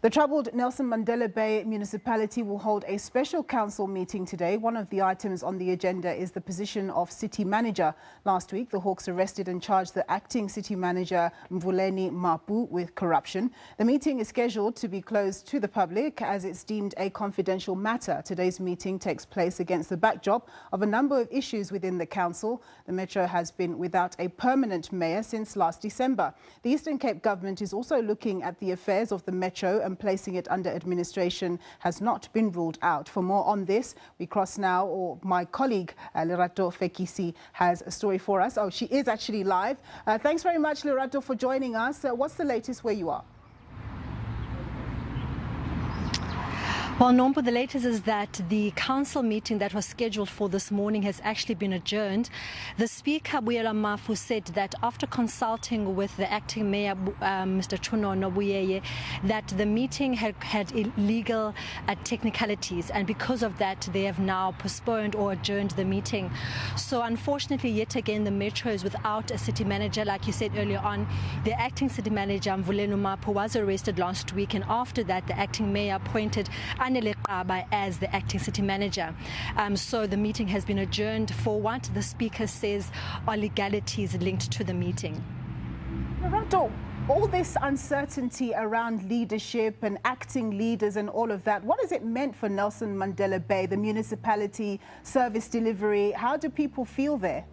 The troubled Nelson Mandela Bay Municipality will hold a special council meeting today. One of the items on the agenda is the position of city manager. Last week, the Hawks arrested and charged the acting city manager, Mvuleni Mapu, with corruption. The meeting is scheduled to be closed to the public as it's deemed a confidential matter. Today's meeting takes place against the backdrop of a number of issues within the council. The Metro has been without a permanent mayor since last December. The Eastern Cape government is also looking at the affairs of the Metro and placing it under administration has not been ruled out. For more on this, we cross now, or my colleague Lerato Fekisi has a story for us. Oh, she is actually live. Thanks very much, Lerato, for joining us. What's the latest where you are? Well, Nompu, the latest is that the council meeting that was scheduled for this morning has actually been adjourned. The Speaker, Mvuleni Mapu, said that after consulting with the acting mayor, Mr. Chuno Nobuyeye, that the meeting had illegal technicalities, and because of that, they have now postponed or adjourned the meeting. So unfortunately, yet again, the Metro is without a city manager. Like you said earlier on, the acting city manager, Mvuleni Mapu, was arrested last week, and after that, the acting mayor appointed as the acting city manager. So the meeting has been adjourned for what the Speaker says are legalities linked to the meeting. Lerato, all this uncertainty around leadership and acting leaders and all of that, what has it meant for Nelson Mandela Bay, the municipality, service delivery? How do people feel there?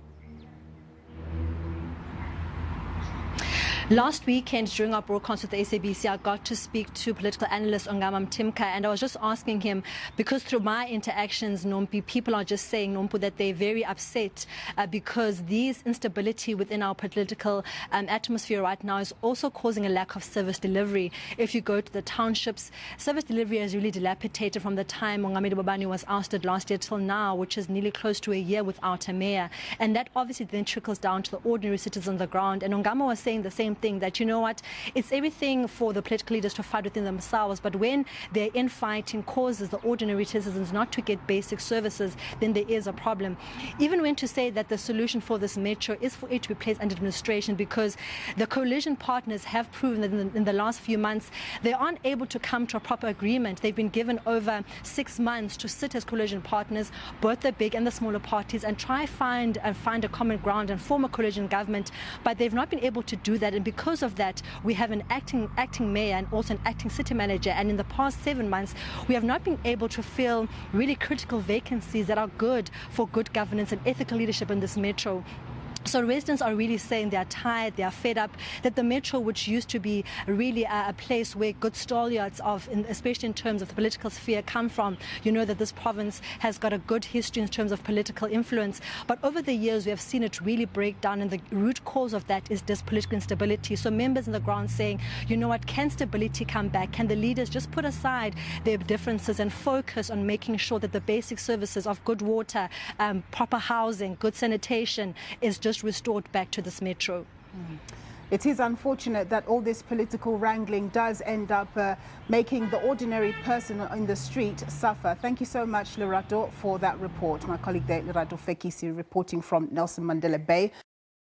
Last weekend, during our broadcast with the SABC, I got to speak to political analyst Ongama Mtimka, and I was just asking him, because through my interactions, Nompi, people are just saying, Nompu, that they're very upset because these instability within our political atmosphere right now is also causing a lack of service delivery. If you go to the townships, service delivery is really dilapidated from the time Mongameli Bobani was ousted last year till now, which is nearly close to a year without a mayor. And that obviously then trickles down to the ordinary citizens on the ground. And Ongama was saying the same thing, that, you know what, it's everything for the political leaders to fight within themselves, but when their infighting causes the ordinary citizens not to get basic services, then there is a problem. Even when to say that the solution for this metro is for it to be placed under administration, because the coalition partners have proven that in the last few months they aren't able to come to a proper agreement. They've been given over 6 months to sit as coalition partners, both the big and the smaller parties, and try find a common ground and form a coalition government, but they've not been able to do that. And because of that, we have an acting mayor and also an acting city manager, and in the past 7 months we have not been able to fill really critical vacancies that are good for good governance and ethical leadership in this metro. So residents are really saying they are tired, they are fed up, that the metro, which used to be really a place where good stalwarts especially in terms of the political sphere, come from. You know that this province has got a good history in terms of political influence, but over the years we have seen it really break down, and the root cause of that is this political instability. So members on the ground saying, you know what, can stability come back? Can the leaders just put aside their differences and focus on making sure that the basic services of good water, proper housing, good sanitation is just restored back to this metro? It is unfortunate that all this political wrangling does end up making the ordinary person in the street suffer. Thank you so much, Lerato, for that report. My colleague there, Lerato Fekisi, reporting from Nelson Mandela Bay.